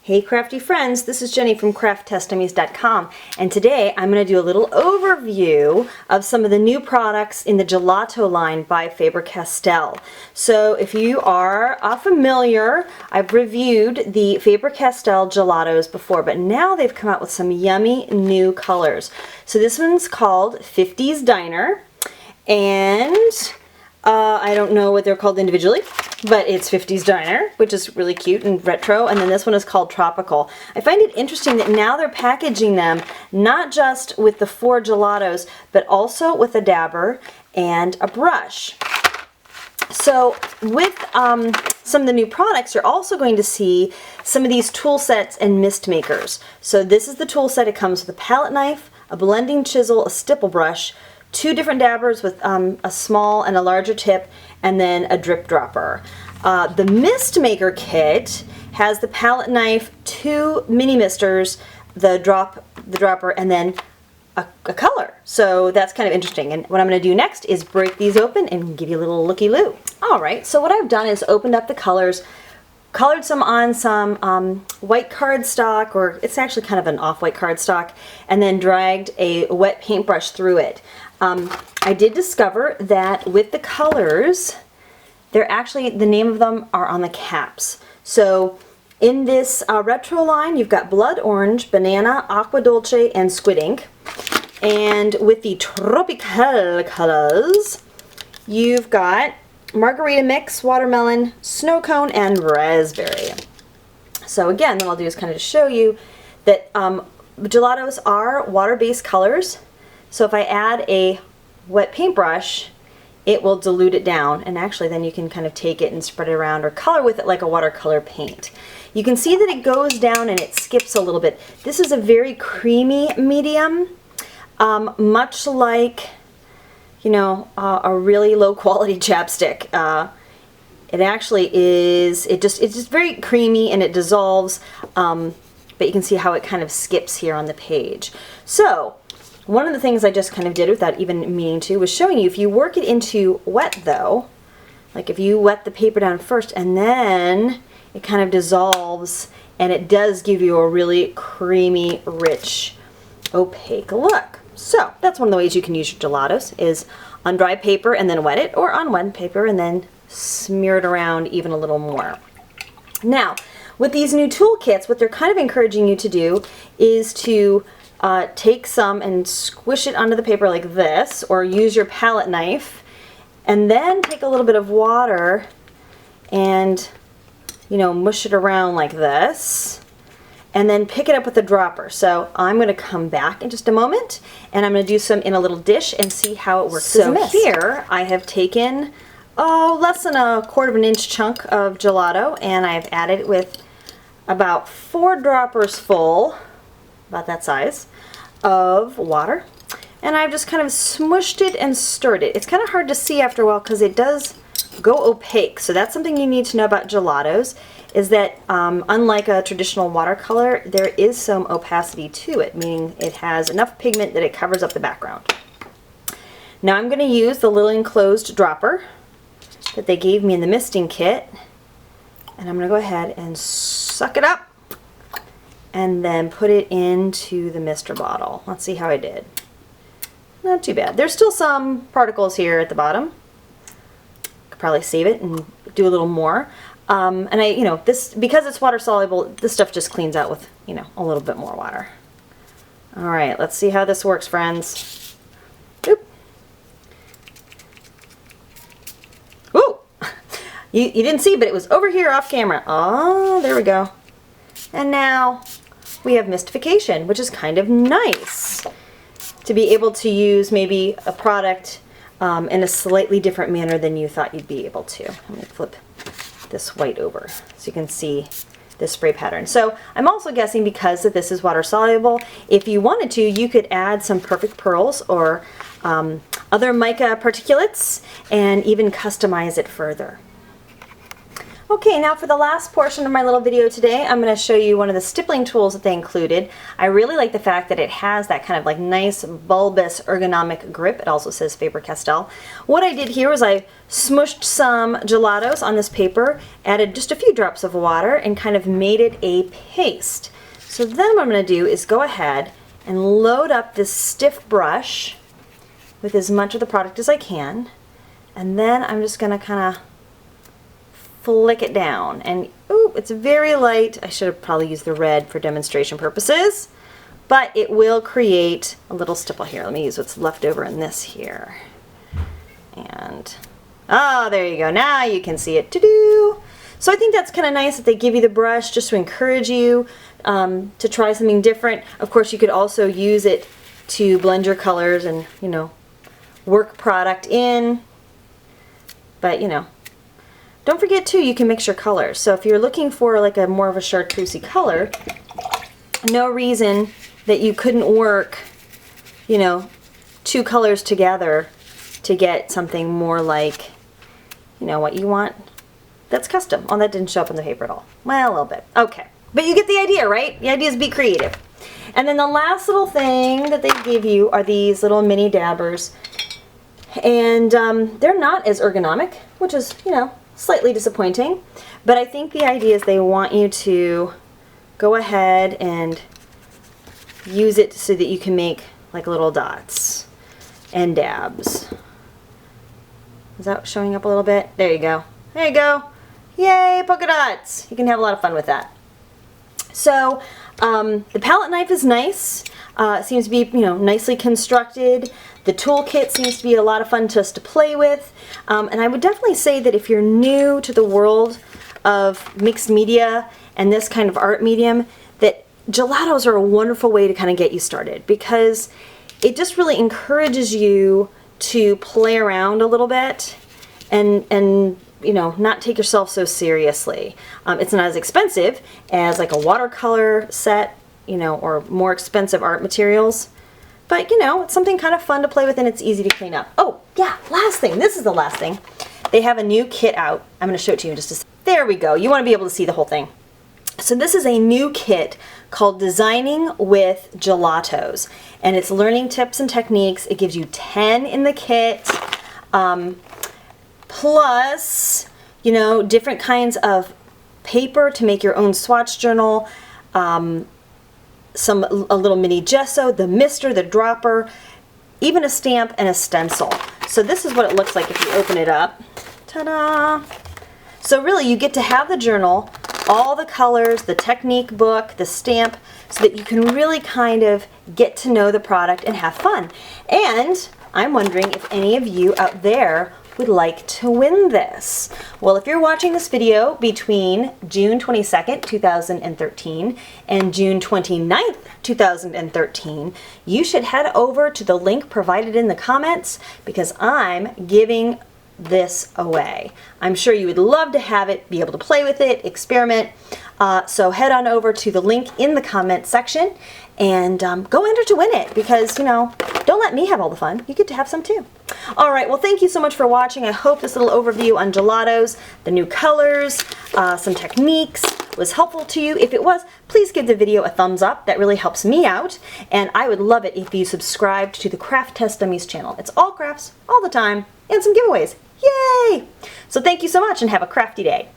Hey crafty friends, this is Jenny from crafttestdummies.com, and today I'm going to do a little overview of some of the new products in the gelato line by Faber Castell. So if you are familiar, I've reviewed the Faber Castell Gelatos before, but now they've come out with some yummy new colors. So this one's called 50s Diner, and I don't know what they're called individually, but it's 50s Diner, which is really cute and retro, and then this one is called Tropical. I find it interesting that now they're packaging them not just with the 4 gelatos, but also with a dabber and a brush. So with some of the new products, you're also going to see some of these tool sets and mist makers. So this is the tool set. It comes with a palette knife, a blending chisel, a stipple brush, 2 different dabbers with a small and a larger tip, and then a drip dropper. The mist maker kit has the palette knife, 2 mini misters, the dropper, and then a color. So that's kind of interesting. And what I'm going to do next is break these open and give you a little looky-loo. Alright, so what I've done is opened up the colors, colored some on some white cardstock, or it's actually kind of an off-white cardstock, and then dragged a wet paintbrush through it. I did discover that with the colors, they're actually, the name of them are on the caps. So in this retro line, you've got Blood Orange, Banana, Aqua Dolce, and Squid Ink. And with the Tropical colors, you've got Margarita Mix, Watermelon, Snow Cone, and Raspberry. So again, what I'll do is kind of just show you that gelatos are water-based colors. So if I add a wet paintbrush, it will dilute it down, and actually then you can kind of take it and spread it around or color with it like a watercolor paint. You can see that it goes down and it skips a little bit. This is a very creamy medium, much like, you know, a really low quality chapstick. It actually is, it's just very creamy and it dissolves, but you can see how it kind of skips here on the page. So one of the things I just kind of did without even meaning to was showing you if you work it into wet though, like if you wet the paper down first and then it kind of dissolves, and it does give you a really creamy, rich, opaque look. So that's one of the ways you can use your gelatos, is on dry paper and then wet it, or on wet paper and then smear it around even a little more. Now, with these new toolkits, what they're kind of encouraging you to do is to take some and squish it onto the paper like this, or use your palette knife, and then take a little bit of water and, you know, mush it around like this, and then pick it up with a dropper. So I'm going to come back in just a moment, and I'm going to do some in a little dish and see how it works. So here I have taken, less than a 1/4 inch chunk of gelato, and I've added it with about 4 droppers full, about that size, of water, and I've just kind of smushed it and stirred it. It's kind of hard to see after a while because it does go opaque, so that's something you need to know about gelatos, is that unlike a traditional watercolor, there is some opacity to it, meaning it has enough pigment that it covers up the background. Now I'm going to use the little enclosed dropper that they gave me in the misting kit, and I'm going to go ahead and suck it up and then put it into the mister bottle. Let's see how I did. Not too bad. There's still some particles here at the bottom. Could probably save it and do a little more. And you know, this, because it's water soluble, this stuff just cleans out with, you know, a little bit more water. All right, let's see how this works, friends. Oop. Ooh! You didn't see, but it was over here off camera. Oh, there we go. And now we have Mystification, which is kind of nice to be able to use maybe a product in a slightly different manner than you thought you'd be able to. Let me flip this white over so you can see this spray pattern. So I'm also guessing because that this is water soluble, if you wanted to, you could add some perfect pearls or other mica particulates and even customize it further. Okay, now for the last portion of my little video today, I'm going to show you one of the stippling tools that they included. I really like the fact that it has that kind of like nice bulbous ergonomic grip. It also says Faber Castell. What I did here was I smushed some gelatos on this paper, added just a few drops of water, and kind of made it a paste. So then what I'm going to do is go ahead and load up this stiff brush with as much of the product as I can, and then I'm just going to kind of flick it down, and ooh, it's very light. I should have probably used the red for demonstration purposes, but it will create a little stipple here. Let me use what's left over in this here. And oh, there you go. Now you can see it. To-do! So I think that's kind of nice that they give you the brush just to encourage you to try something different. Of course, you could also use it to blend your colors and, you know, work product in, but you know, don't forget too, you can mix your colors. So if you're looking for like a more of a chartreusey color, no reason that you couldn't work, you know, two colors together to get something more like, you know, what you want. That's custom. Oh, that didn't show up in the paper at all. Well, a little bit. Okay. But you get the idea, right? The idea is be creative. And then the last little thing that they give you are these little mini dabbers. And they're not as ergonomic, which is, you know, slightly disappointing, but I think the idea is they want you to go ahead and use it so that you can make like little dots and dabs. Is that showing up a little bit? There you go. There you go. Yay, polka dots! You can have a lot of fun with that. So the palette knife is nice. It seems to be, you know, nicely constructed. The toolkit seems to be a lot of fun just to play with. And I would definitely say that if you're new to the world of mixed media and this kind of art medium, that gelatos are a wonderful way to kind of get you started, because it just really encourages you to play around a little bit and you know, not take yourself so seriously. It's not as expensive as like a watercolor set, you know, or more expensive art materials. But, you know, it's something kind of fun to play with, and it's easy to clean up. Oh, yeah, last thing. This is the last thing. They have a new kit out. I'm going to show it to you in just a second. There we go. You want to be able to see the whole thing. So this is a new kit called Designing With Gelatos, and it's learning tips and techniques. It gives you 10 in the kit, plus, you know, different kinds of paper to make your own swatch journal, a little mini gesso, the mister, the dropper, even a stamp and a stencil. So this is what it looks like if you open it up. Ta-da! So really you get to have the journal, all the colors, the technique book, the stamp, so that you can really kind of get to know the product and have fun. And I'm wondering if any of you out there would like to win this. Well, if you're watching this video between June 22nd, 2013 and June 29th, 2013, you should head over to the link provided in the comments, because I'm giving this away. I'm sure you would love to have it, be able to play with it, experiment. So head on over to the link in the comment section and go enter to win it, because, you know, don't let me have all the fun. You get to have some too. All right, well, thank you so much for watching. I hope this little overview on gelatos, the new colors, some techniques was helpful to you. If it was, please give the video a thumbs up. That really helps me out. And I would love it if you subscribed to the Craft Test Dummies channel. It's all crafts, all the time, and some giveaways. Yay! So thank you so much and have a crafty day.